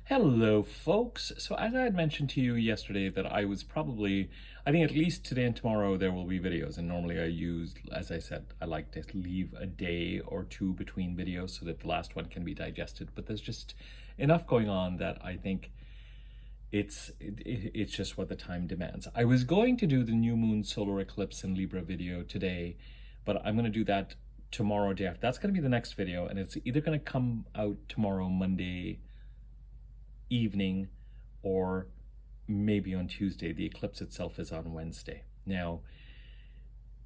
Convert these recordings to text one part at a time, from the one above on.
Hello, folks. So as I had mentioned to you yesterday that I think at least today and tomorrow there will be videos. And normally I use, as I said, I like to leave a day or two between videos so that the last one can be digested. But there's just enough going on that I think it's just what the time demands. I was going to do the new moon solar eclipse in Libra video today, but I'm going to do that tomorrow, day after. That's going to be the next video, and it's either going to come out tomorrow, Monday evening, or maybe on Tuesday. The eclipse itself is on Wednesday. Now,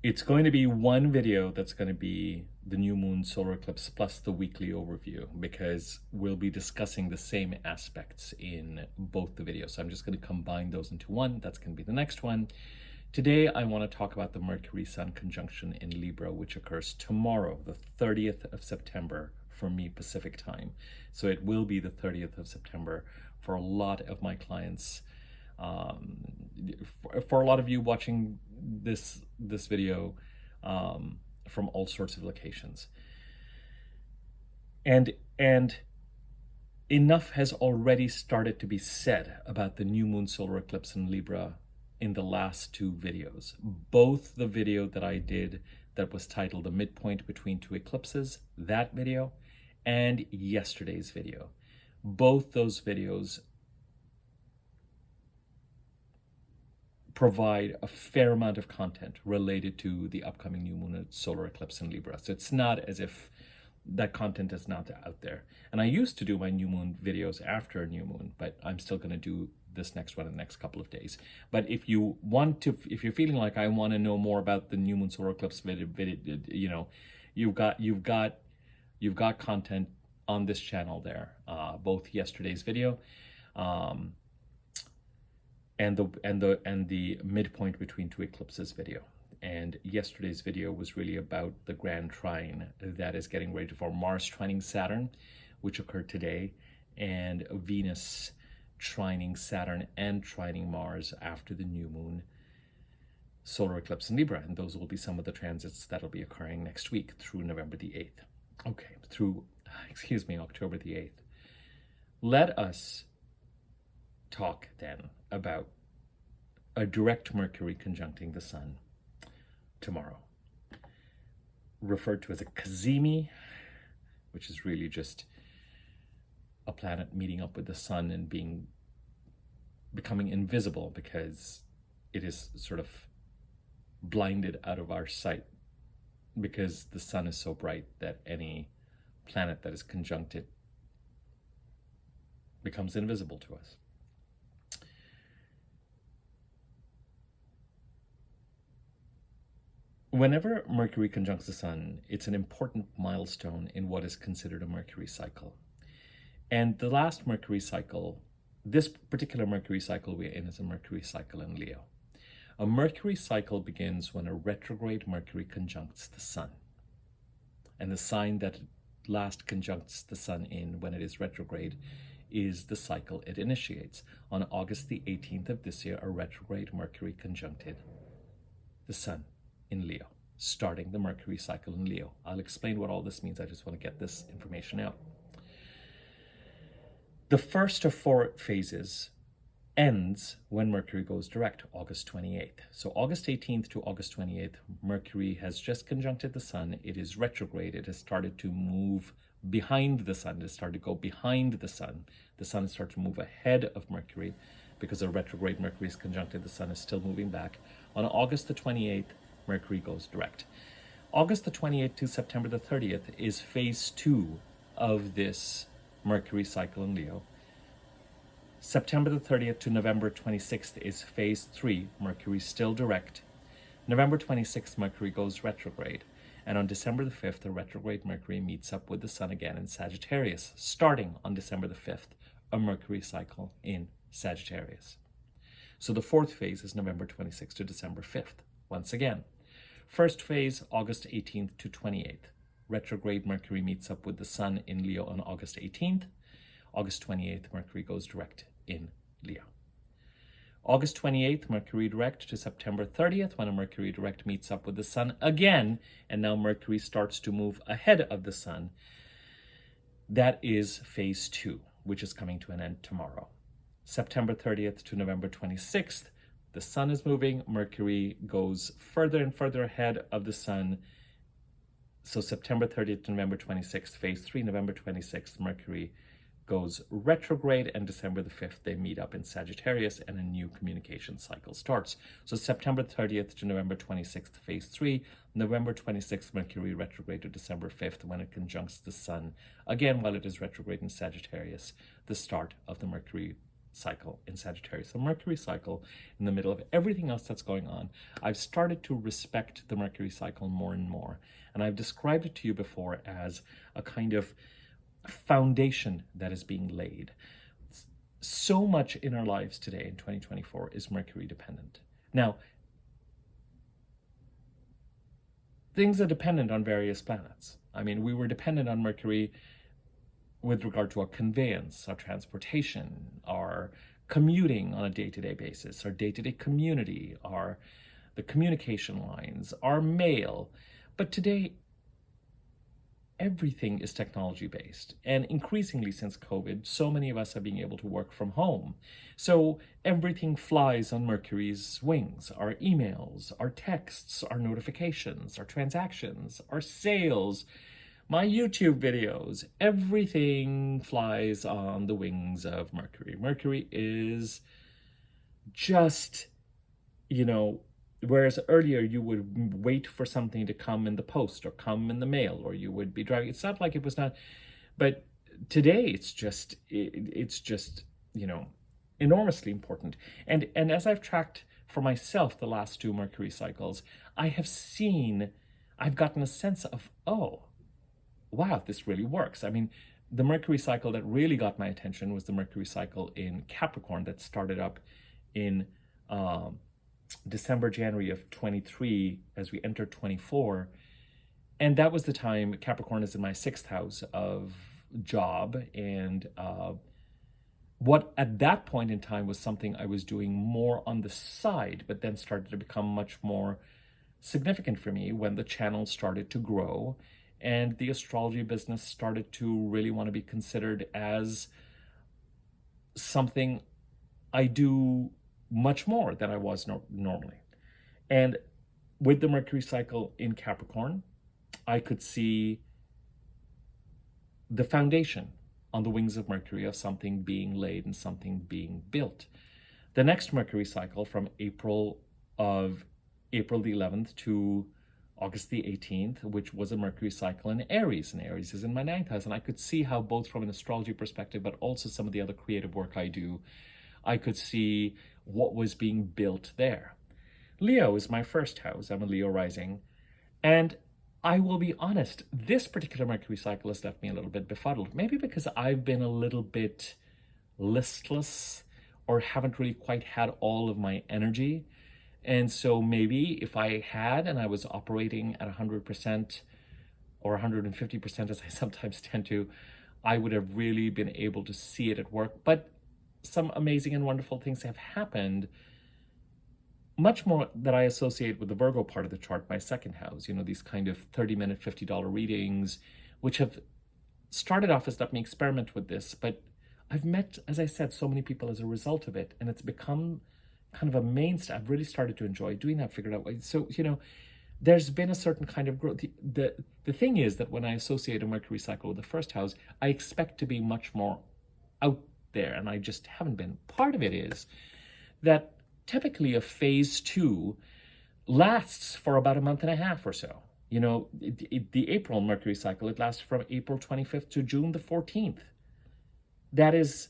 it's going to be one video that's going to be the new moon solar eclipse plus the weekly overview, because we'll be discussing the same aspects in both the videos. So I'm just going to combine those into one. That's going to be the next one. Today, I want to talk about the Mercury-Sun conjunction in Libra, which occurs tomorrow, the 30th of September, for me, Pacific time. So it will be the 30th of September for a lot of my clients. For a lot of you watching this video from all sorts of locations. And enough has already started to be said about the new moon solar eclipse in Libra in the last two videos. Both the video that I did that was titled The Midpoint Between Two Eclipses, that video, and yesterday's video. Both those videos provide a fair amount of content related to the upcoming new moon solar eclipse in Libra. So it's not as if that content is not out there. And I used to do my new moon videos after a new moon, but I'm still going to do this next one in the next couple of days. But if you want to, if you're feeling like I want to know more about the new moon solar eclipse video, you know, you've got content on this channel there, both yesterday's video and the midpoint between two eclipses video. And yesterday's video was really about the grand trine that is getting ready for Mars trining Saturn, which occurred today, and Venus trining Saturn and trining Mars after the new moon solar eclipse in Libra. And those will be some of the transits that'll be occurring next week through November the 8th. Okay, through, October the 8th. Let us talk then about a direct Mercury conjuncting the Sun tomorrow, referred to as a cazimi, which is really just a planet meeting up with the Sun and becoming invisible because it is sort of blinded out of our sight, because the Sun is so bright that any planet that is conjuncted becomes invisible to us. Whenever Mercury conjuncts the Sun, it's an important milestone in what is considered a Mercury cycle. And the last Mercury cycle, this particular Mercury cycle we're in, is a Mercury cycle in Leo. A Mercury cycle begins when a retrograde Mercury conjuncts the Sun. And the sign that last conjuncts the Sun in when it is retrograde is the cycle it initiates. On August the 18th of this year, a retrograde Mercury conjuncted the Sun in Leo, starting the Mercury cycle in Leo. I'll explain what all this means. I just want to get this information out. The first of four phases ends when Mercury goes direct, August 28th. So August 18th to August 28th, Mercury has just conjuncted the Sun. It is retrograde. It has started to move behind the Sun. It has started to go behind the Sun. The Sun has started to move ahead of Mercury because a retrograde Mercury is conjuncted. The Sun is still moving back. On August the 28th, Mercury goes direct. August the 28th to September the 30th is phase 2 of this Mercury cycle in Leo. September the 30th to November 26th is phase 3, Mercury still direct. November 26th, Mercury goes retrograde. And on December the 5th, the retrograde Mercury meets up with the Sun again in Sagittarius, starting on December the 5th, a Mercury cycle in Sagittarius. So the fourth phase is November 26th to December 5th, once again. First phase, August 18th to 28th. Retrograde Mercury meets up with the Sun in Leo on August 18th. August 28th, Mercury goes direct in Leo. August 28th, Mercury direct to September 30th, when a Mercury direct meets up with the Sun again, and now Mercury starts to move ahead of the Sun. That is phase 2. which is coming to an end tomorrow. September 30th to November 26th, the sun is moving. Mercury goes further and further ahead of the sun. So September 30th to November 26th, phase 3, November 26th, Mercury goes retrograde, and December the 5th, they meet up in Sagittarius and a new communication cycle starts. So September 30th to November 26th, phase 3, November 26th, Mercury retrograde to December 5th when it conjuncts the sun, again while it is retrograde in Sagittarius, the start of the Mercury cycle in Sagittarius. The Mercury cycle, in the middle of everything else that's going on, I've started to respect the Mercury cycle more and more. And I've described it to you before as a kind of foundation that is being laid. So much in our lives today in 2024 is Mercury dependent. Now, things are dependent on various planets. I mean, we were dependent on Mercury with regard to our conveyance, our transportation, our commuting on a day-to-day basis, our day-to-day community, the communication lines, our mail. But today, everything is technology-based. And increasingly since COVID, so many of us are being able to work from home. So everything flies on Mercury's wings. Our emails, our texts, our notifications, our transactions, our sales, my YouTube videos, everything flies on the wings of Mercury. Mercury is just, whereas earlier you would wait for something to come in the post or come in the mail, or you would be driving. It's not like it was not, but today it's just enormously important. And as I've tracked for myself the last 2 Mercury cycles, I've gotten a sense of, oh, wow, this really works. I mean, the Mercury cycle that really got my attention was the Mercury cycle in Capricorn that started up in December, January of 23 as we entered 24. And that was the time Capricorn is in my 6th house of job. And what at that point in time was something I was doing more on the side, but then started to become much more significant for me when the channel started to grow and the astrology business started to really want to be considered as something I do much more than I was normally. And with the Mercury cycle in Capricorn, I could see the foundation on the wings of Mercury of something being laid and something being built. The next Mercury cycle from April the 11th to August the 18th, which was a Mercury cycle in Aries, and Aries is in my 9th house. And I could see how both from an astrology perspective, but also some of the other creative work I do, I could see what was being built there. Leo is my 1st house. I'm a Leo rising. And I will be honest, this particular Mercury cycle has left me a little bit befuddled. Maybe because I've been a little bit listless or haven't really quite had all of my energy. And so maybe if I had and I was operating at 100% or 150%, as I sometimes tend to, I would have really been able to see it at work. But some amazing and wonderful things have happened, much more that I associate with the Virgo part of the chart, my 2nd house, these kind of 30-minute, $50 readings, which have started off as let me experiment with this. But I've met, as I said, so many people as a result of it, and it's become kind of a mainstay. I've really started to enjoy doing that, figured out way. So, there's been a certain kind of growth. The thing is that when I associate a Mercury cycle with the 1st house, I expect to be much more out there, and I just haven't been. Part of it is that typically a phase 2 lasts for about a month and a half or so. The April Mercury cycle, it lasts from April 25th to June the 14th. That is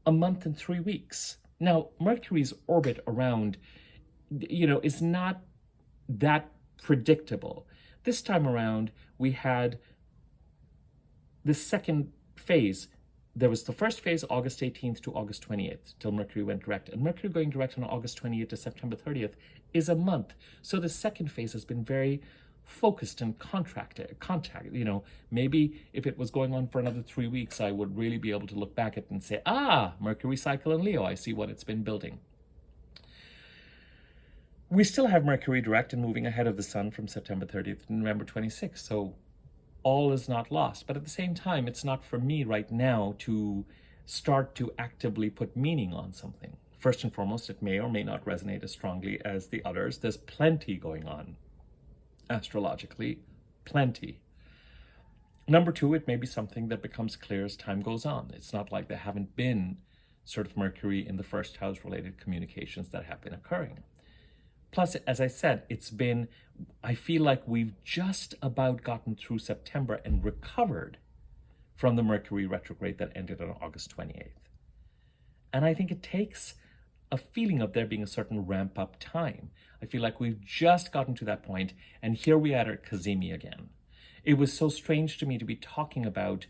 a month and 3 weeks. Now, Mercury's orbit around, is not that predictable. This time around, we had the 2nd phase. There was the 1st phase, August 18th to August 28th, till Mercury went direct. And Mercury going direct on August 28th to September 30th is a month. So the 2nd phase has been very focused and contact. Maybe if it was going on for another 3 weeks, I would really be able to look back at it and say, Mercury cycle in Leo, I see what it's been building. We still have Mercury direct and moving ahead of the sun from September 30th to November 26th. So all is not lost. But at the same time, it's not for me right now to start to actively put meaning on something. First and foremost, it may or may not resonate as strongly as the others. There's plenty going on astrologically, plenty. Number two, it may be something that becomes clear as time goes on. It's not like there haven't been sort of Mercury in the first house related communications that have been occurring. Plus, as I said, I feel like we've just about gotten through September and recovered from the Mercury retrograde that ended on August 28th. And I think it takes a feeling of there being a certain ramp up time. I feel like we've just gotten to that point, and here we are at Kazemi again. It was so strange to me to be talking about,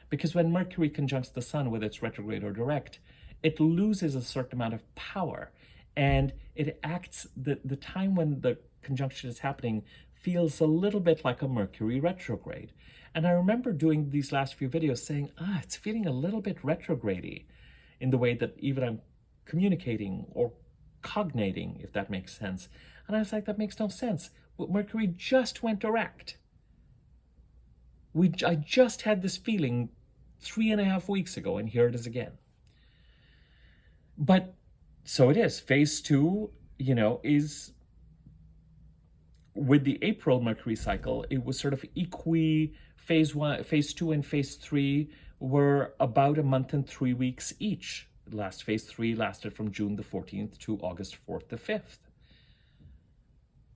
because when Mercury conjuncts the Sun, whether it's retrograde or direct, it loses a certain amount of power, and it acts, the time when the conjunction is happening feels a little bit like a Mercury retrograde. And I remember doing these last few videos saying, it's feeling a little bit retrograde-y in the way that even I'm communicating or cognating, if that makes sense. And I was like, that makes no sense. Mercury just went direct. I just had this feeling 3.5 weeks ago, and here it is again. But so it is. Phase 2, is with the April Mercury cycle, it was sort of phase 1, phase 2 and phase 3 were about a month and 3 weeks each. Last phase 3 lasted from June the 14th to August 4th the 5th,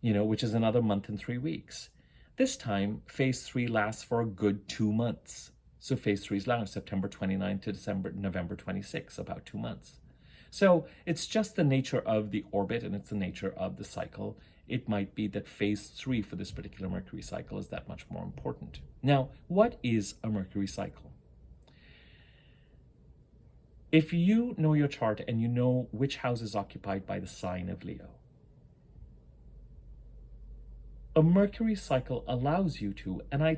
which is another month and 3 weeks. This time, phase 3 lasts for a good 2 months. So phase 3 is long, September 29 to November 26, about 2 months. So it's just the nature of the orbit, and it's the nature of the cycle. It might be that phase 3 for this particular Mercury cycle is that much more important. Now, what is a Mercury cycle? If you know your chart and you know which house is occupied by the sign of Leo, a Mercury cycle allows you to, and I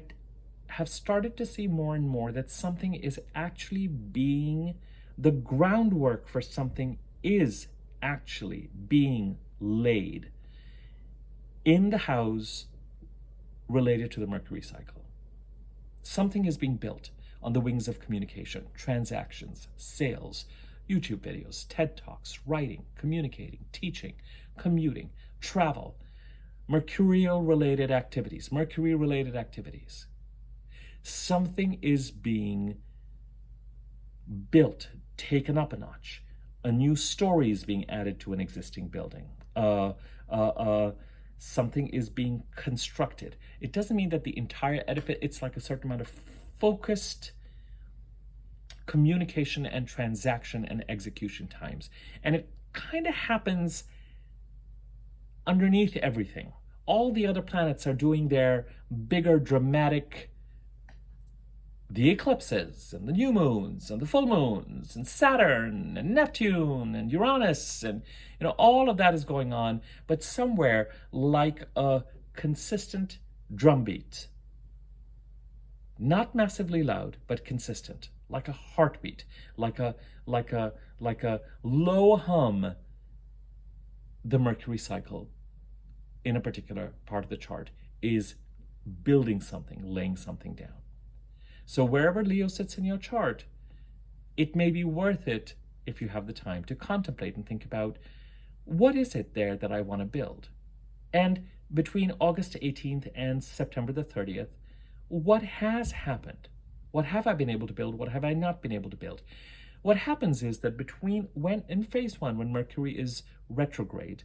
have started to see more and more that something is actually the groundwork for something is actually being laid in the house related to the Mercury cycle. Something is being built on the wings of communication, transactions, sales, YouTube videos, TED Talks, writing, communicating, teaching, commuting, travel, Mercurial-related activities, Mercury-related activities. Something is being built, taken up a notch. A new story is being added to an existing building. Something is being constructed. It doesn't mean that the entire edifice, it's like a certain amount of focused communication and transaction and execution times. And it kind of happens underneath everything. All the other planets are doing their bigger dramatic, the eclipses and the new moons and the full moons and Saturn and Neptune and Uranus, and all of that is going on, but somewhere like a consistent drumbeat. Not massively loud, but consistent, like a heartbeat, like a low hum. The Mercury cycle in a particular part of the chart is building something, laying something down. So wherever Leo sits in your chart, it may be worth it, if you have the time, to contemplate and think about, what is it there that I want to build? And between August 18th and September the 30th, what has happened? What have I been able to build? What have I not been able to build? What happens is that in phase 1, when Mercury is retrograde,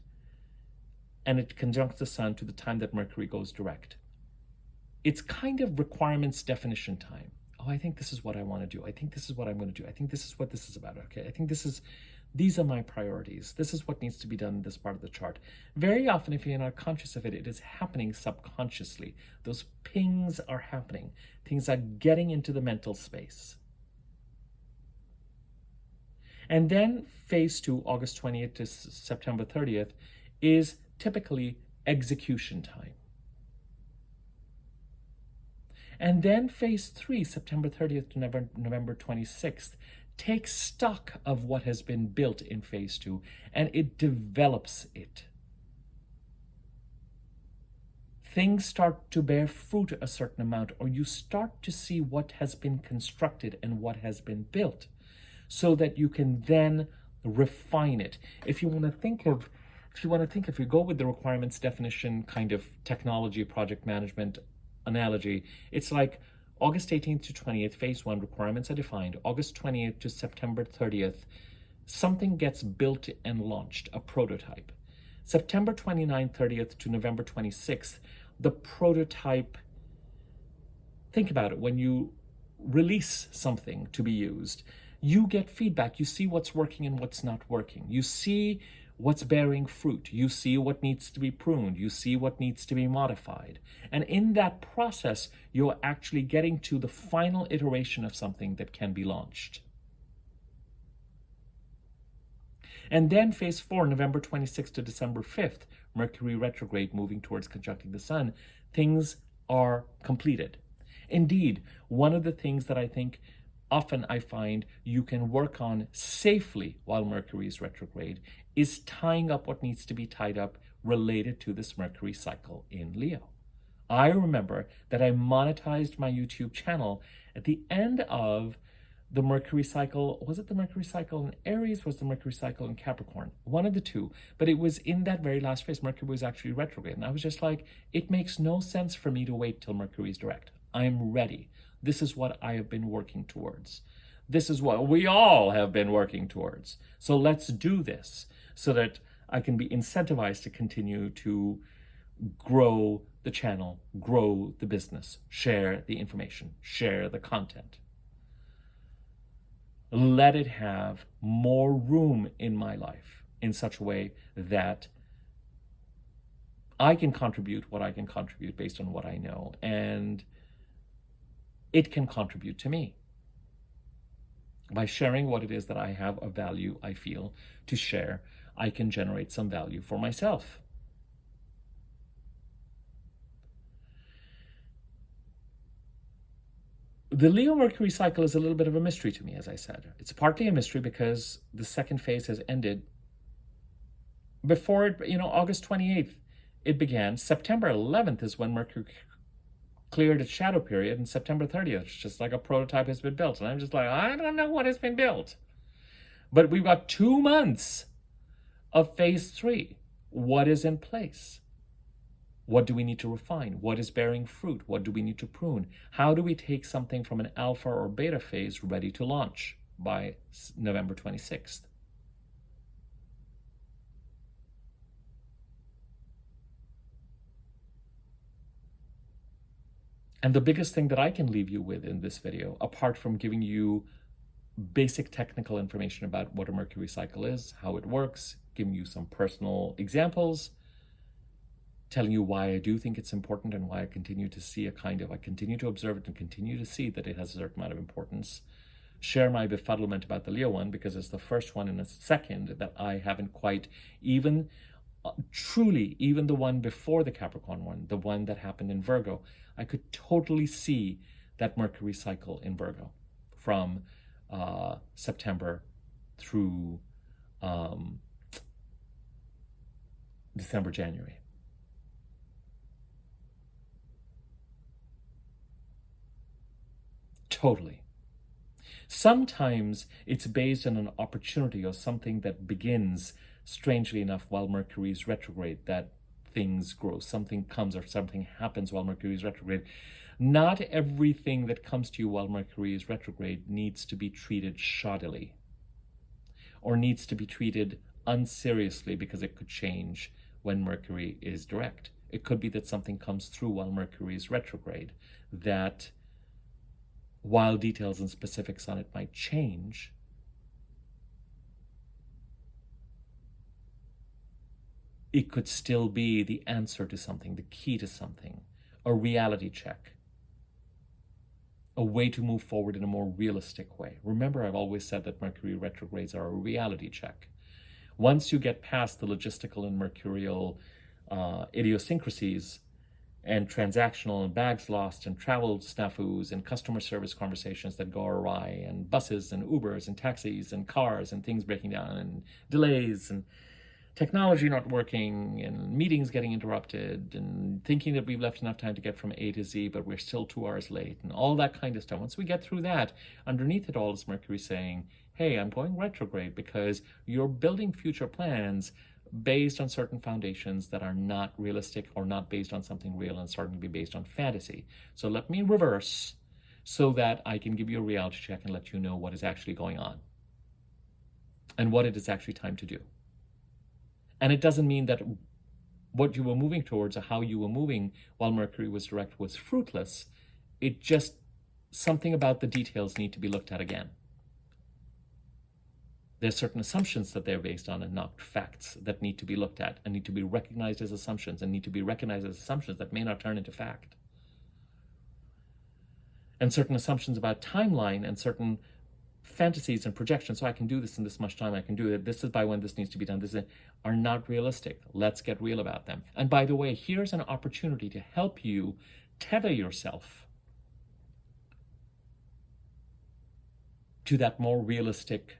and it conjuncts the Sun to the time that Mercury goes direct, it's kind of requirements definition time. I think this is what I want to do. I think this is what I'm going to do. I think this is what this is about. Okay, I think these are my priorities. This is what needs to be done in this part of the chart. Very often, if you're not conscious of it, it is happening subconsciously. Those pings are happening. Things are getting into the mental space. And then phase 2, August 20th to September 30th, is typically execution time. And then phase 3, September 30th to November 26th, takes stock of what has been built in phase 2, and it develops it. Things start to bear fruit a certain amount, or you start to see what has been constructed and what has been built. so that you can then refine it. If you go with the requirements definition kind of technology project management analogy, it's like August 18th to 20th, phase 1, requirements are defined. August 28th to September 30th, something gets built and launched, a prototype. September 29th, 30th to November 26th, the prototype, think about it, when you release something to be used, you get feedback. You see what's working and what's not working. You see what's bearing fruit. You see what needs to be pruned. You see what needs to be modified. And in that process, you're actually getting to the final iteration of something that can be launched. And then phase 4, November 26th to December 5th, Mercury retrograde moving towards conjuncting the sun, things are completed. Indeed, one of the things that I think often I find you can work on safely while Mercury is retrograde is tying up what needs to be tied up related to this Mercury cycle in Leo. I remember that I monetized my YouTube channel at the end of the Mercury cycle. Was it the Mercury cycle in Aries? Was the Mercury cycle in Capricorn? One of the two. But it was in that very last phase. Mercury was actually retrograde. And I was just like, it makes no sense for me to wait till Mercury is direct. I'm ready. This is what I have been working towards. This is what we all have been working towards. So let's do this so that I can be incentivized to continue to grow the channel, grow the business, share the information, share the content. Let it have more room in my life in such a way that I can contribute what I can contribute based on what I know, and it can contribute to me. By sharing what it is that I have of value I feel to share, I can generate some value for myself. The Leo Mercury cycle is a little bit of a mystery to me, as I said. It's partly a mystery because the second phase has ended before it, August 28th, it began. September 11th is when Mercury cleared its shadow period, and September 30th, it's just like a prototype has been built. And I'm just like, I don't know what has been built. But we've got 2 months of phase 3. What is in place? What do we need to refine? What is bearing fruit? What do we need to prune? How do we take something from an alpha or beta phase ready to launch by November 26th? And the biggest thing that I can leave you with in this video, apart from giving you basic technical information about what a Mercury cycle is, how it works, giving you some personal examples, telling you why I do think it's important and why I continue to see I continue to observe it and continue to see that it has a certain amount of importance. Share my befuddlement about the Leo one because it's the first one in a second that I haven't quite even the one before the Capricorn one, the one that happened in Virgo, I could totally see that Mercury cycle in Virgo from September through December, January. Totally. Sometimes it's based on an opportunity or something that begins, strangely enough, while Mercury is retrograde, that things grow, something comes or something happens while Mercury is retrograde. Not everything that comes to you while Mercury is retrograde needs to be treated shoddily or needs to be treated unseriously because it could change when Mercury is direct. It could be that something comes through while Mercury is retrograde that, while details and specifics on it might change, it could still be the answer to something, the key to something, a reality check, a way to move forward in a more realistic way. Remember, I've always said that Mercury retrogrades are a reality check. Once you get past the logistical and mercurial idiosyncrasies and transactional and bags lost and travel snafus and customer service conversations that go awry and buses and Ubers and taxis and cars and things breaking down and delays and technology not working and meetings getting interrupted and thinking that we've left enough time to get from A to Z, but we're still 2 hours late and all that kind of stuff. Once we get through that, underneath it all is Mercury saying, hey, I'm going retrograde because you're building future plans based on certain foundations that are not realistic or not based on something real and starting to be based on fantasy. So let me reverse so that I can give you a reality check and let you know what is actually going on and what it is actually time to do. And it doesn't mean that what you were moving towards or how you were moving while Mercury was direct was fruitless. It just, something about the details need to be looked at again. There's certain assumptions that they're based on and not facts that need to be looked at and need to be recognized as assumptions and need to be recognized as assumptions that may not turn into fact. And certain assumptions about timeline and certain fantasies and projections, so I can do this in this much time, I can do it, this is by when this needs to be done, are not realistic. Let's get real about them. And by the way, here's an opportunity to help you tether yourself to that more realistic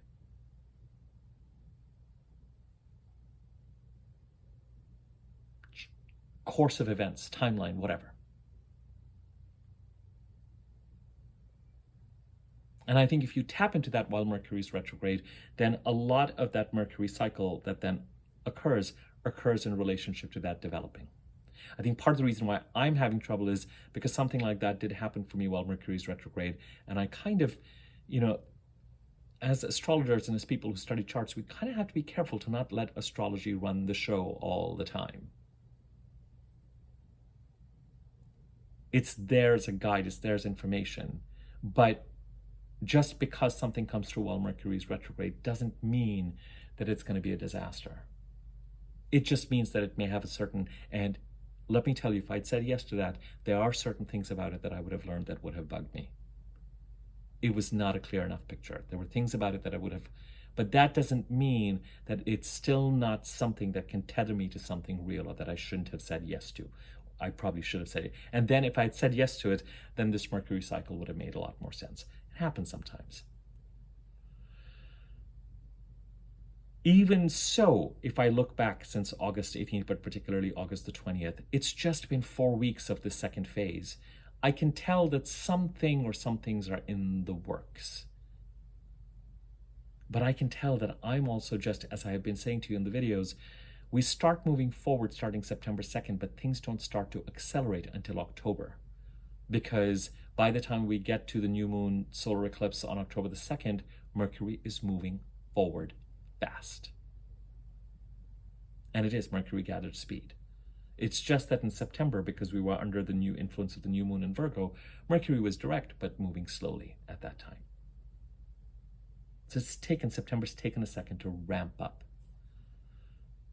course of events, timeline, whatever. And I think if you tap into that while Mercury is retrograde, then a lot of that Mercury cycle that then occurs in relationship to that developing. I think part of the reason why I'm having trouble is because something like that did happen for me while Mercury is retrograde. And I kind of, as astrologers and as people who study charts, we kind of have to be careful to not let astrology run the show all the time. It's there as a guide, it's there as information. But just because something comes through while Mercury is retrograde doesn't mean that it's going to be a disaster. It just means that it may have a certain, and let me tell you, if I'd said yes to that, there are certain things about it that I would have learned that would have bugged me. It was not a clear enough picture. There were things about it that I would have, but that doesn't mean that it's still not something that can tether me to something real or that I shouldn't have said yes to. I probably should have said it. And then if I had said yes to it, then this Mercury cycle would have made a lot more sense. It happens sometimes. Even so, if I look back since August 18th, but particularly August the 20th, it's just been 4 weeks of the second phase. I can tell that something or some things are in the works. But I can tell that I'm also just, as I have been saying to you in the videos, we start moving forward starting September 2nd, but things don't start to accelerate until October. Because by the time we get to the new moon solar eclipse on October the 2nd, Mercury is moving forward fast. And it is, Mercury gathered speed. It's just that in September, because we were under the new influence of the new moon in Virgo, Mercury was direct, but moving slowly at that time. So September's taken a second to ramp up,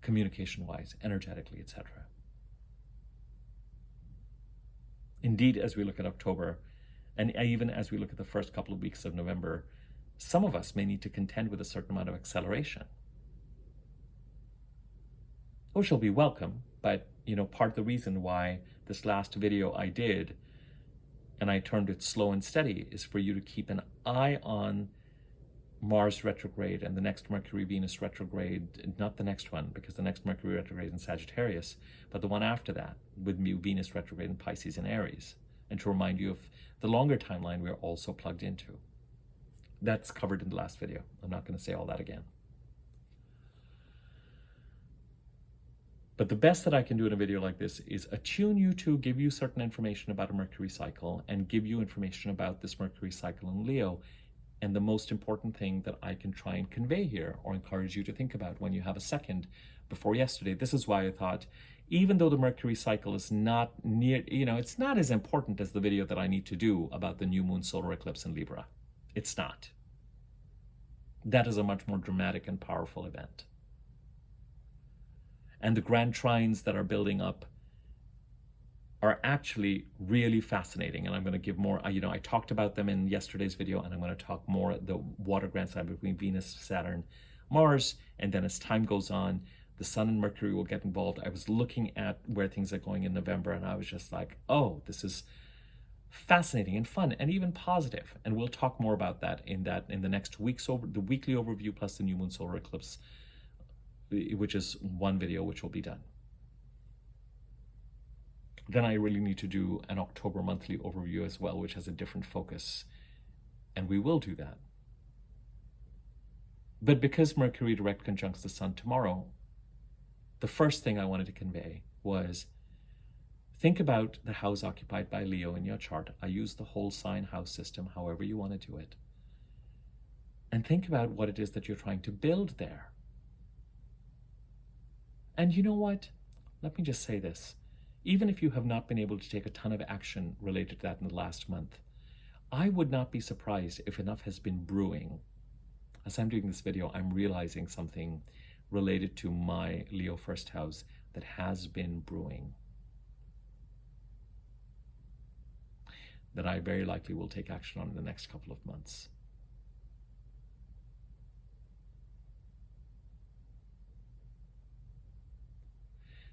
communication-wise, energetically, etc. Indeed, as we look at October, and even as we look at the first couple of weeks of November, some of us may need to contend with a certain amount of acceleration, which will be welcome, but part of the reason why this last video I did, and I termed it slow and steady, is for you to keep an eye on Mars retrograde and the next Mercury-Venus retrograde, not the next one, because the next Mercury retrograde in Sagittarius, but the one after that, with Venus retrograde in Pisces and Aries, and to remind you of the longer timeline we're also plugged into. That's covered in the last video. I'm not going to say all that again. But the best that I can do in a video like this is attune you to give you certain information about a Mercury cycle and give you information about this Mercury cycle in Leo. And the most important thing that I can try and convey here or encourage you to think about when you have a second before yesterday, this is why I thought, even though the Mercury cycle is not near, it's not as important as the video that I need to do about the new moon solar eclipse in Libra. It's not. That is a much more dramatic and powerful event. And the grand trines that are building up are actually really fascinating. And I'm going to give more, I talked about them in yesterday's video, and I'm going to talk more the water grand trine between Venus, Saturn, Mars. And then as time goes on, the Sun and Mercury will get involved. I was looking at where things are going in November, and I was just like, oh, this is fascinating and fun and even positive. And we'll talk more about that in the next week's the weekly overview plus the new moon solar eclipse, which is one video which will be done. Then I really need to do an October monthly overview as well, which has a different focus. And we will do that. But because Mercury direct conjuncts the sun tomorrow, the first thing I wanted to convey was think about the house occupied by Leo in your chart. I use the whole sign house system, however you want to do it. And think about what it is that you're trying to build there. And you know what? Let me just say this. Even if you have not been able to take a ton of action related to that in the last month, I would not be surprised if enough has been brewing. As I'm doing this video, I'm realizing something related to my Leo first house that has been brewing, that I very likely will take action on in the next couple of months.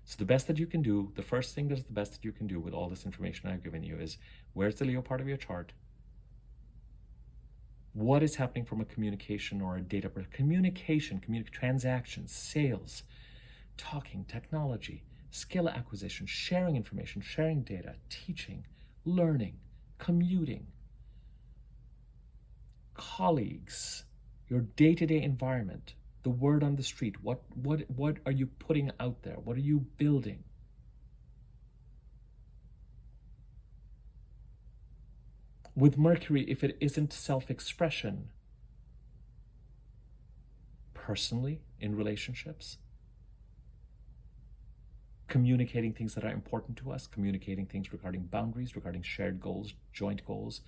So the best that you can do, the first thing that is the best that you can do with all this information I've given you is, where's the Leo part of your chart? What is happening from a communication or a data, transactions, sales, talking, technology, skill acquisition, sharing information, sharing data, teaching, learning, commuting, colleagues, your day-to-day environment, the word on the street. What are you putting out there? What are you building? With Mercury, if it isn't self-expression, personally, in relationships, communicating things that are important to us, communicating things regarding boundaries, regarding shared goals, joint goals,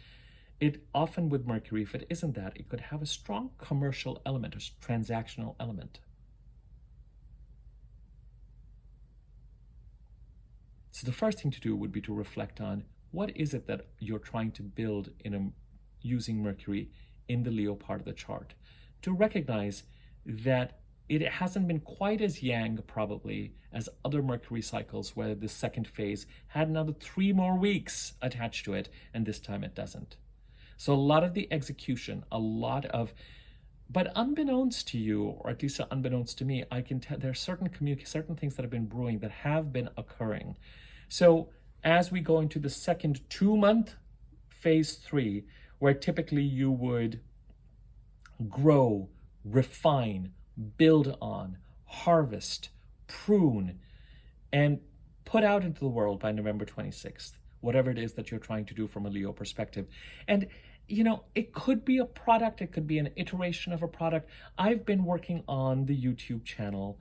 it often with Mercury, if it isn't that, it could have a strong commercial element, a transactional element. So the first thing to do would be to reflect on what is it that you're trying to build using Mercury in the Leo part of the chart, to recognize that it hasn't been quite as yang probably as other Mercury cycles where the second phase had another 3 more weeks attached to it, and this time it doesn't. So a lot of the execution, but unbeknownst to you, or at least unbeknownst to me, I can tell there are certain things that have been brewing that have been occurring. So as we go into the second 2-month phase 3, where typically you would grow, refine, build on, harvest, prune, and put out into the world by November 26th, whatever it is that you're trying to do from a Leo perspective. And, it could be a product, it could be an iteration of a product. I've been working on the YouTube channel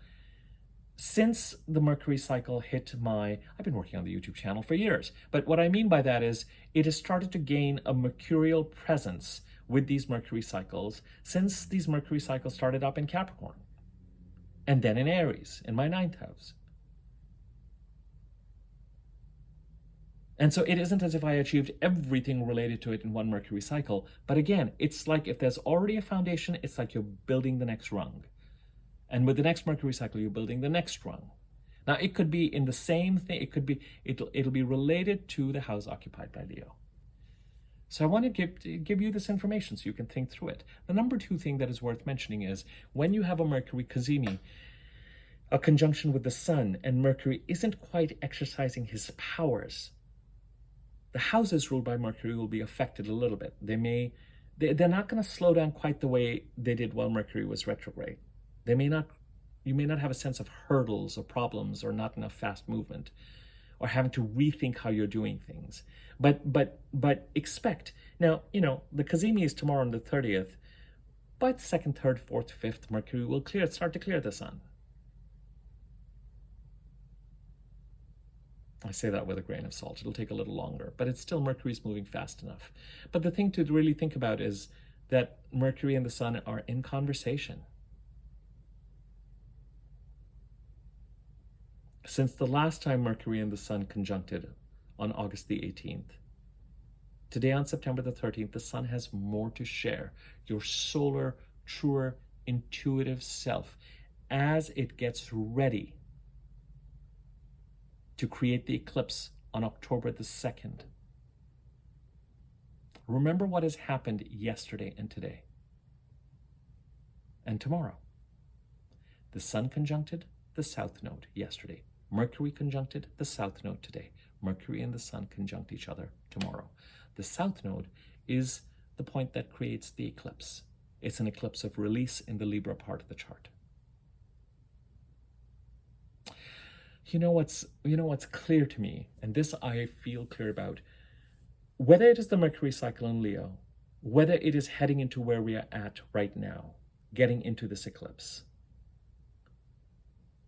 since the Mercury cycle I've been working on the YouTube channel for years. But what I mean by that is it has started to gain a mercurial presence with these Mercury cycles since these Mercury cycles started up in Capricorn and then in Aries, in my 9th house. And so it isn't as if I achieved everything related to it in one Mercury cycle. But again, it's like if there's already a foundation, it's like you're building the next rung. And with the next Mercury cycle, you're building the next rung. Now, it could be in the same thing. It'll be related to the house occupied by Leo. So I want to give you this information so you can think through it. The number 2 thing that is worth mentioning is when you have a Mercury cazimi, a conjunction with the sun, and Mercury isn't quite exercising his powers, the houses ruled by Mercury will be affected a little bit. They're not going to slow down quite the way they did while Mercury was retrograde. You may not have a sense of hurdles or problems or not enough fast movement or having to rethink how you're doing things. But expect. Now, the cazimi is tomorrow on the 30th. By the 2nd, 3rd, 4th, 5th, Mercury will start to clear the sun. I say that with a grain of salt. It'll take a little longer, but it's still Mercury's moving fast enough. But the thing to really think about is that Mercury and the sun are in conversation. Since the last time Mercury and the sun conjuncted on August the 18th, today on September the 13th, the sun has more to share. Your solar, truer, intuitive self as it gets ready to create the eclipse on October the 2nd. Remember what has happened yesterday and today and tomorrow. The sun conjuncted the south node yesterday. Mercury conjuncted the south node today. Mercury and the sun conjunct each other tomorrow. The south node is the point that creates the eclipse. It's an eclipse of release in the Libra part of the chart. You know what's clear to me, and this I feel clear about, whether it is the Mercury cycle in Leo, whether it is heading into where we are at right now, getting into this eclipse,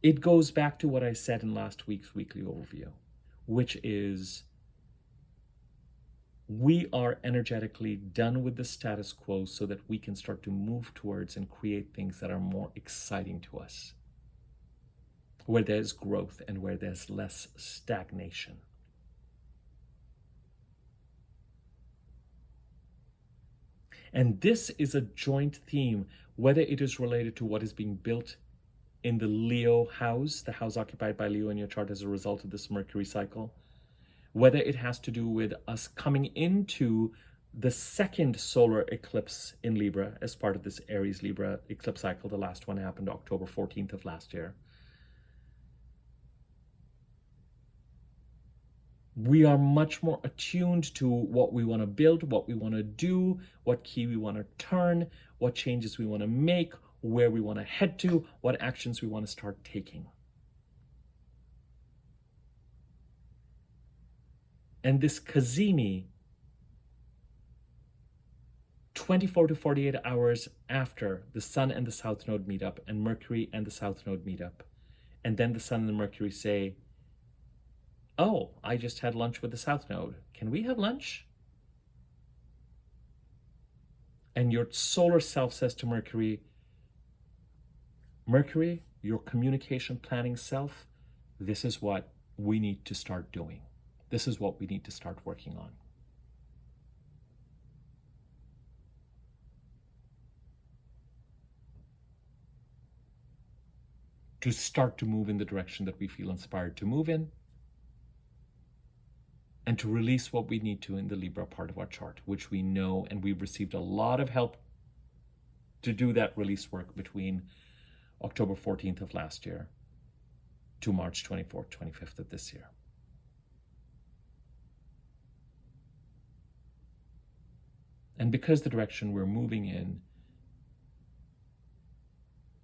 it goes back to what I said in last week's weekly overview, which is we are energetically done with the status quo so that we can start to move towards and create things that are more exciting to us, where there's growth and where there's less stagnation. And this is a joint theme, whether it is related to what is being built in the Leo house, the house occupied by Leo in your chart as a result of this Mercury cycle, whether it has to do with us coming into the second solar eclipse in Libra as part of this Aries Libra eclipse cycle. The last one happened October 14th of last year. We are much more attuned to what we want to build, what we want to do, what key we want to turn, what changes we want to make, where we want to head to, what actions we want to start taking. And this Cazimi, 24 to 48 hours after the Sun and the South Node meet up, and Mercury and the South Node meet up, and then the Sun and the Mercury say, oh, I just had lunch with the South Node. Can we have lunch? And your solar self says to Mercury, Mercury, your communication planning self, this is what we need to start doing. This is what we need to start working on. To start to move in the direction that we feel inspired to move in, and to release what we need to in the Libra part of our chart, which we know, and we've received a lot of help to do that release work between October 14th of last year to March 24th, 25th of this year. And because the direction we're moving in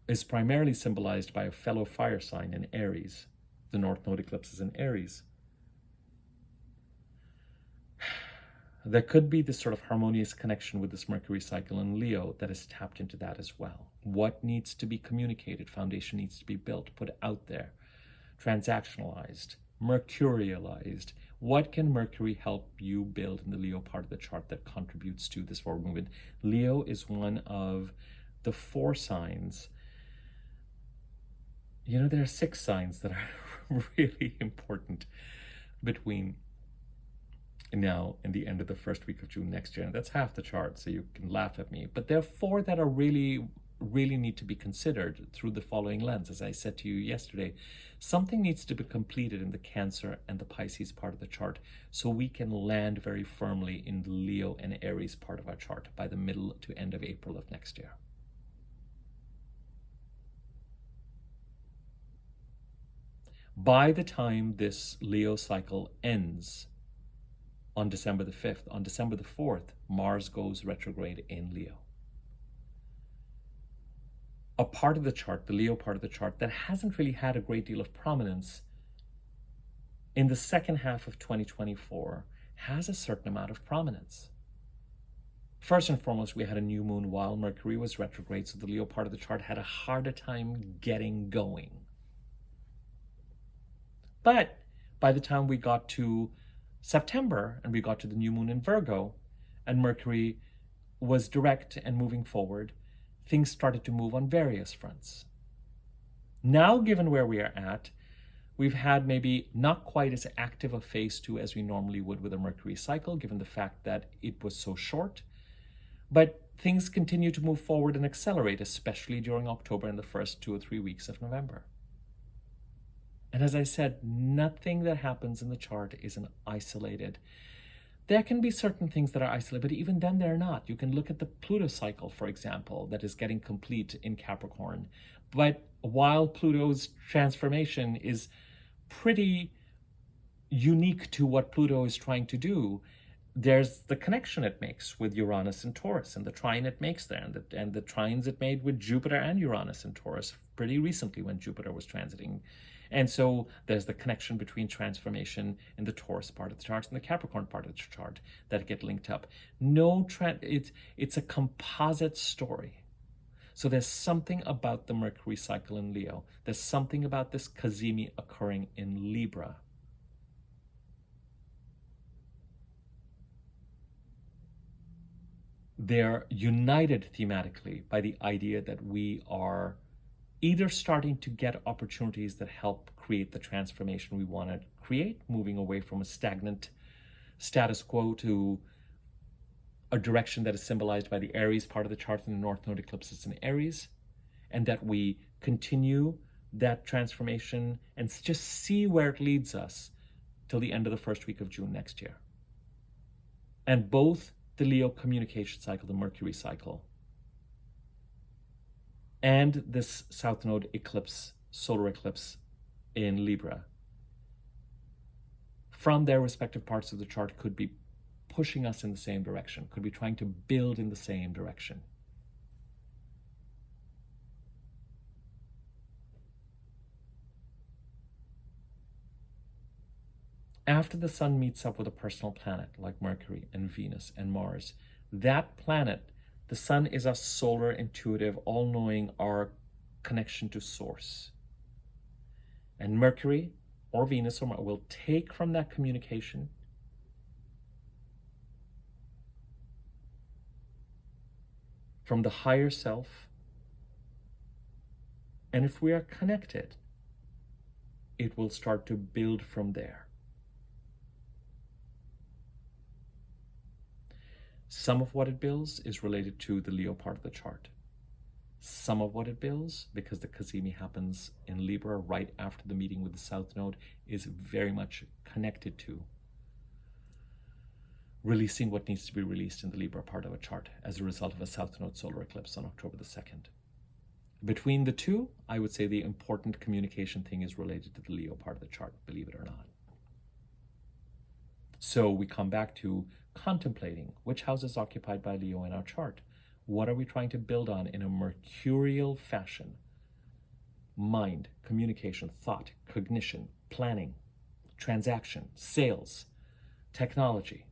is primarily symbolized by a fellow fire sign in Aries, the North Node eclipse is in Aries, there could be this sort of harmonious connection with this Mercury cycle in Leo that is tapped into that as well. What needs to be communicated? Foundation needs to be built, put out there, transactionalized, mercurialized. What can Mercury help you build in the Leo part of the chart that contributes to this forward movement? Leo is one of the 4 signs. You know, there are 6 signs that are really important between now and the end of the first week of June next year. And that's half the chart, so you can laugh at me. But there are 4 that are really need to be considered through the following lens. As I said to you yesterday, something needs to be completed in the Cancer and the Pisces part of the chart so we can land very firmly in the Leo and Aries part of our chart by the middle to end of April of next year. By the time this Leo cycle ends on December the 5th, on December the 4th, Mars goes retrograde in Leo. A part of the chart, the Leo part of the chart, that hasn't really had a great deal of prominence in the second half of 2024 has a certain amount of prominence. First and foremost, we had a new moon while Mercury was retrograde, so the Leo part of the chart had a harder time getting going. But by the time we got to September and we got to the new moon in Virgo and Mercury was direct and moving forward, things started to move on various fronts. Now, given where we are at, we've had maybe not quite as active a phase 2 as we normally would with a Mercury cycle, given the fact that it was so short. But things continue to move forward and accelerate, especially during October and the first 2 or 3 weeks of November. And as I said, nothing that happens in the chart is an isolated. There can be certain things that are isolated, but even then they're not. You can look at the Pluto cycle, for example, that is getting complete in Capricorn. But while Pluto's transformation is pretty unique to what Pluto is trying to do, there's the connection it makes with Uranus and Taurus, and the trine it makes there, and the trines it made with Jupiter and Uranus and Taurus pretty recently when Jupiter was transiting. And so there's the connection between transformation in the Taurus part of the chart and the Capricorn part of the chart that get linked up. It's a composite story. So there's something about the Mercury cycle in Leo. There's something about this cazimi occurring in Libra. They're united thematically by the idea that we are either starting to get opportunities that help create the transformation we want to create, moving away from a stagnant status quo to a direction that is symbolized by the Aries part of the chart, and the North Node eclipses in Aries, and that we continue that transformation and just see where it leads us till the end of the first week of June next year. And both the Leo communication cycle, the Mercury cycle, and this South Node eclipse, solar eclipse in Libra, from their respective parts of the chart, could be pushing us in the same direction, could be trying to build in the same direction. After the sun meets up with a personal planet like Mercury and Venus and Mars, that planet, the sun, is a solar, intuitive, all-knowing, our connection to source. And Mercury or Venus or Mars will take from that communication from the higher self, and if we are connected, it will start to build from there. Some of what it builds is related to the Leo part of the chart. Some of what it builds, because the cazimi happens in Libra right after the meeting with the South Node, is very much connected to releasing what needs to be released in the Libra part of a chart as a result of a South Node solar eclipse on October the 2nd. Between the two, I would say the important communication thing is related to the Leo part of the chart, believe it or not. So we come back to contemplating which house is occupied by Leo in our chart. What are we trying to build on in a mercurial fashion? Mind, communication, thought, cognition, planning, transaction, sales, technology.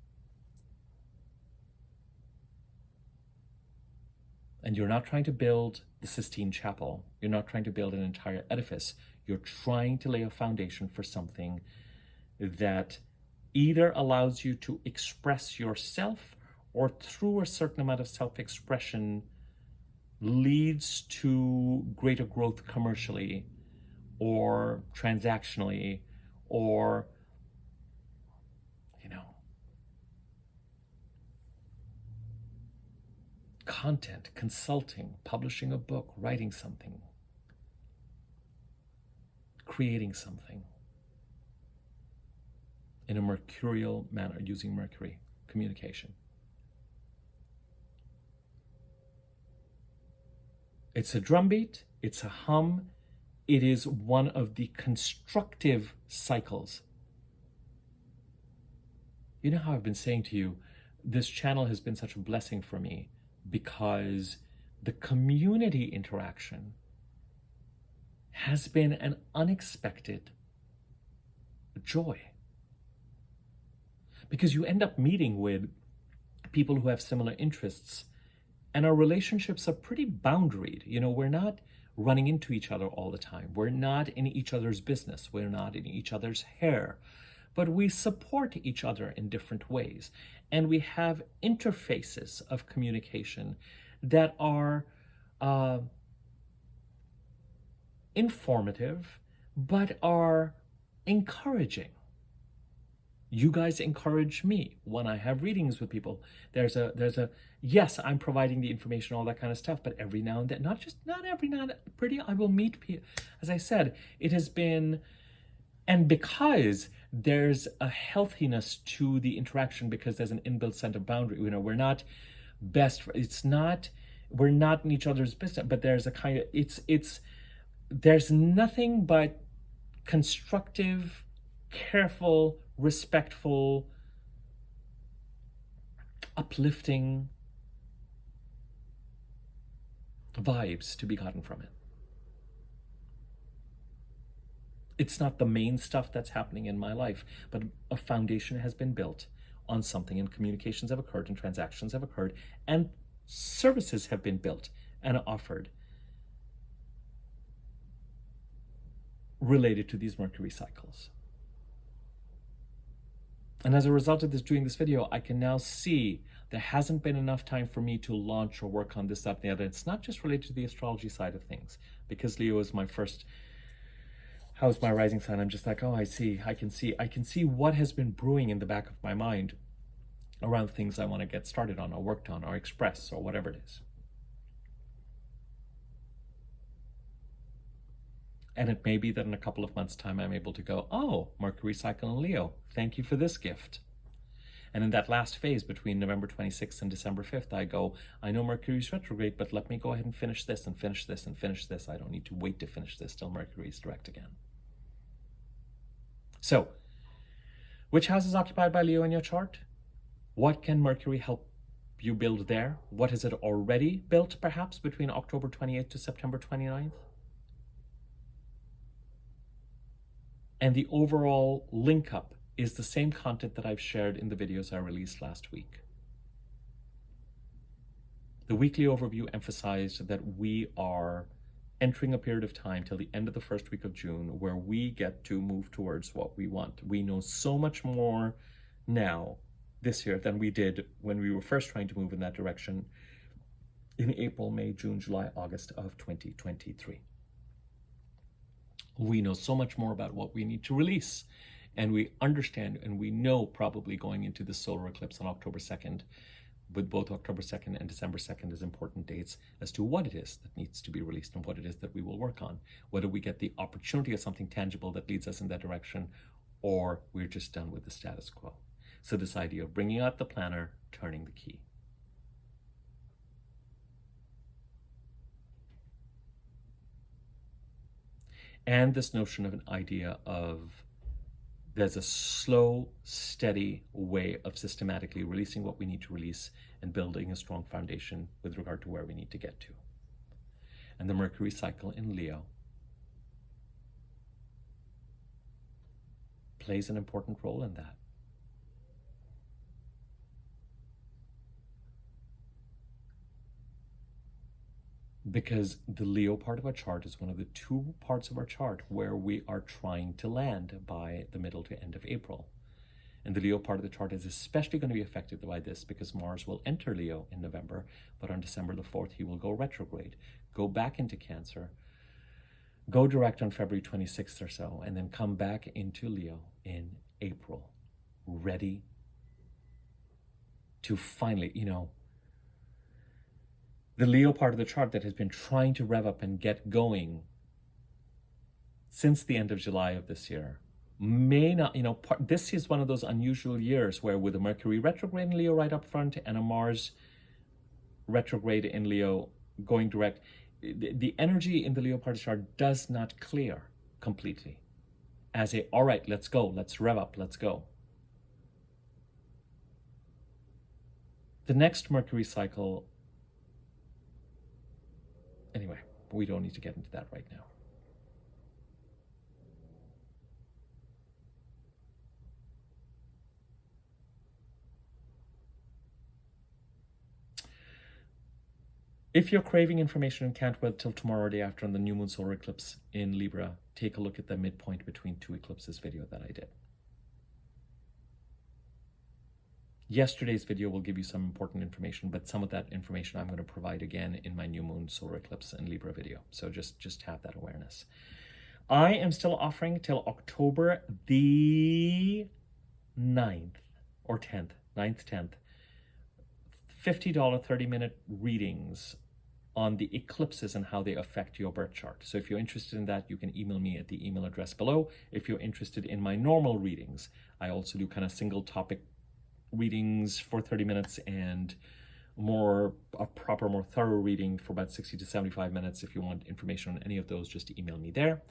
And you're not trying to build the Sistine Chapel. You're not trying to build an entire edifice. You're trying to lay a foundation for something that either allows you to express yourself, or through a certain amount of self-expression leads to greater growth commercially or transactionally, or, content, consulting, publishing a book, writing something, creating something in a mercurial manner, using Mercury communication. It's a drumbeat, it's a hum, it is one of the constructive cycles. You know how I've been saying to you, this channel has been such a blessing for me because the community interaction has been an unexpected joy. Because you end up meeting with people who have similar interests, and our relationships are pretty boundaried. We're not running into each other all the time. We're not in each other's business. We're not in each other's hair. But we support each other in different ways. And we have interfaces of communication that are informative, but are encouraging. You guys encourage me when I have readings with people. There's a yes, I'm providing the information, all that kind of stuff, but every now and then, not every now and then, I will meet people. As I said, it has been, and because there's a healthiness to the interaction, because there's an inbuilt sense of boundary. We're not we're not in each other's business, but there's a kind of, there's nothing but constructive, careful, respectful uplifting vibes to be gotten from it. It's not the main stuff that's happening in my life, but a foundation has been built on something, and communications have occurred, and transactions have occurred, and services have been built and offered related to these Mercury cycles. And as a result of doing this video, I can now see there hasn't been enough time for me to launch or work on this, that, and the other. It's not just related to the astrology side of things, because Leo is my first house, my rising sign. I'm just like, oh, I can see what has been brewing in the back of my mind around things I want to get started on or worked on or express or whatever it is. And it may be that in a couple of months' time, I'm able to go, oh, Mercury cycle in Leo, thank you for this gift. And in that last phase between November 26th and December 5th, I go, I know Mercury's retrograde, but let me go ahead and finish this and finish this and finish this. I don't need to wait to finish this till Mercury's direct again. So, which house is occupied by Leo in your chart? What can Mercury help you build there? What has it already built, perhaps, between October 28th to September 29th? And the overall link up is the same content that I've shared in the videos I released last week. The weekly overview emphasized that we are entering a period of time till the end of the first week of June where we get to move towards what we want. We know so much more now this year than we did when we were first trying to move in that direction in April, May, June, July, August of 2023. We know so much more about what we need to release, and we understand and we know, probably going into the solar eclipse on October 2nd, with both October 2nd and December 2nd as important dates, as to what it is that needs to be released and what it is that we will work on, whether we get the opportunity of something tangible that leads us in that direction, or we're just done with the status quo. So this idea of bringing out the planner, turning the key. And this notion of an idea of there's a slow, steady way of systematically releasing what we need to release and building a strong foundation with regard to where we need to get to. And the Mercury cycle in Leo plays an important role in that. Because the Leo part of our chart is one of the two parts of our chart where we are trying to land by the middle to end of April. And the Leo part of the chart is especially going to be affected by this because Mars will enter Leo in November, but on December the 4th, he will go retrograde, go back into Cancer, go direct on February 26th or so, and then come back into Leo in April, ready to finally, the Leo part of the chart that has been trying to rev up and get going since the end of July of this year may not, this is one of those unusual years where with a Mercury retrograde in Leo right up front and a Mars retrograde in Leo going direct, the energy in the Leo part of the chart does not clear completely as a, all right, let's go, let's rev up, let's go. The next Mercury cycle, anyway, we don't need to get into that right now. If you're craving information and can't wait till tomorrow or day after on the new moon solar eclipse in Libra, take a look at the midpoint between two eclipses video that I did. Yesterday's video will give you some important information, but some of that information I'm going to provide again in my new moon solar eclipse in Libra video. So just have that awareness. I am still offering till October the 9th or 10th, 9th, 10th, $50 30-minute readings on the eclipses and how they affect your birth chart. So if you're interested in that, you can email me at the email address below. If you're interested in my normal readings, I also do kind of single topic readings for 30 minutes and more thorough reading for about 60 to 75 minutes. If you want information on any of those, just email me there.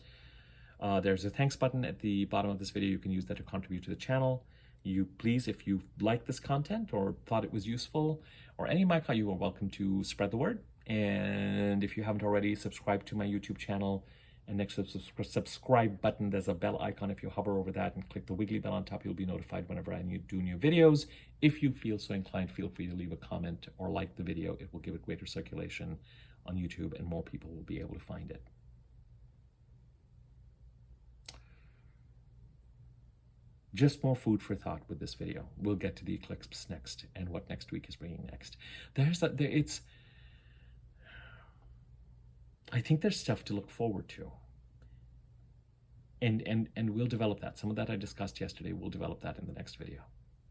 There's a thanks button at the bottom of this video. You can use that to contribute to the channel. You please, if you like this content or thought it was useful or any of my content, you are welcome to spread the word. And if you haven't already, subscribe to my YouTube channel. And next to the subscribe button, there's a bell icon. If you hover over that and click the wiggly bell on top, you'll be notified whenever I do new videos. If you feel so inclined, feel free to leave a comment or like the video. It will give it greater circulation on YouTube and more people will be able to find it. Just more food for thought with this video. We'll get to the eclipse next and what next week is bringing next. I think there's stuff to look forward to. And we'll develop that. Some of that I discussed yesterday. We'll develop that in the next video.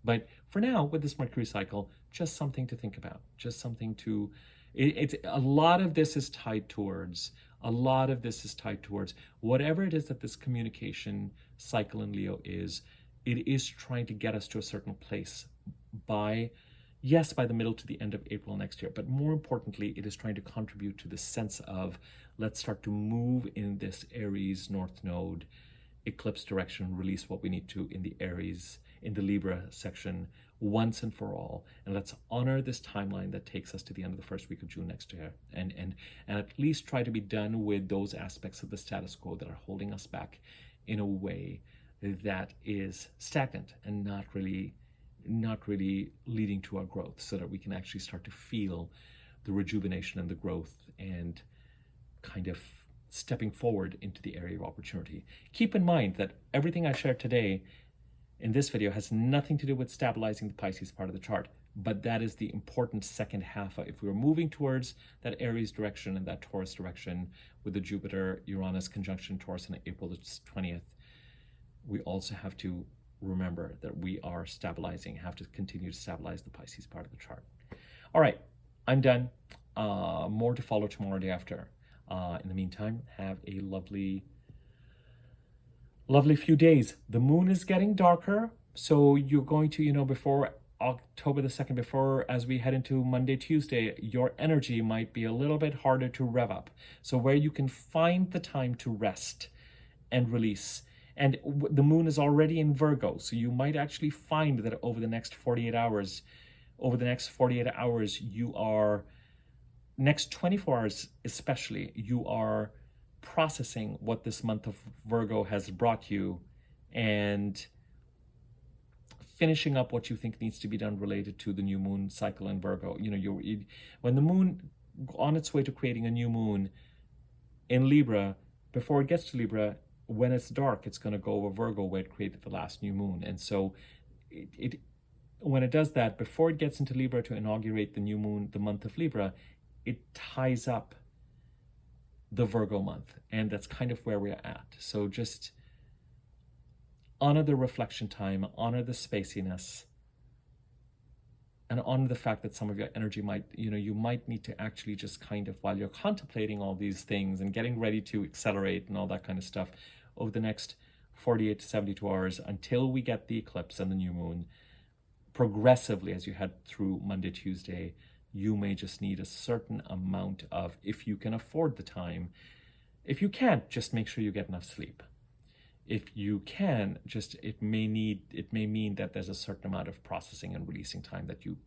But for now, with this Mercury cycle, just something to think about. Just something to... a lot of this is tied towards... whatever it is that this communication cycle in Leo is, it is trying to get us to a certain place by the middle to the end of April next year. But more importantly, it is trying to contribute to the sense of, let's start to move in this Aries North Node eclipse direction, release what we need to in the Aries, in the Libra section, once and for all. And let's honor this timeline that takes us to the end of the first week of June next year. And at least try to be done with those aspects of the status quo that are holding us back in a way that is stagnant and not really leading to our growth, so that we can actually start to feel the rejuvenation and the growth and kind of stepping forward into the area of opportunity. Keep in mind that everything I shared today in this video has nothing to do with stabilizing the Pisces part of the chart, but that is the important second half. If we're moving towards that Aries direction and that Taurus direction with the Jupiter-Uranus conjunction Taurus on April the 20th, we also have to remember that we are stabilizing, have to continue to stabilize the Pisces part of the chart. All right, I'm done. More to follow tomorrow, day after. In the meantime, have a lovely few days. The moon is getting darker, so you're going to, before October the 2nd, as we head into Monday, Tuesday, your energy might be a little bit harder to rev up. So where you can find the time to rest and release. And the moon is already in Virgo, so you might actually find that over the next 48 hours, next 24 hours especially, you are processing what this month of Virgo has brought you and finishing up what you think needs to be done related to the new moon cycle in Virgo. When the moon, on its way to creating a new moon in Libra, before it gets to Libra, when it's dark, it's going to go over Virgo where it created the last new moon. And so when it does that, before it gets into Libra to inaugurate the new moon, the month of Libra, it ties up the Virgo month. And that's kind of where we're at. So just honor the reflection time, honor the spaciness, and honor the fact that some of your energy might, you might need to actually just kind of, while you're contemplating all these things and getting ready to accelerate and all that kind of stuff, over the next 48 to 72 hours until we get the eclipse and the new moon, progressively as you head through Monday, Tuesday, you may just need a certain amount of, if you can afford the time. If you can't, just make sure you get enough sleep. If you can, it may mean that there's a certain amount of processing and releasing time that you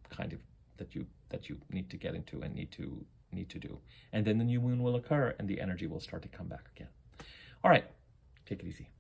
need to get into and need to do. And then the new moon will occur and the energy will start to come back again. All right, take it easy.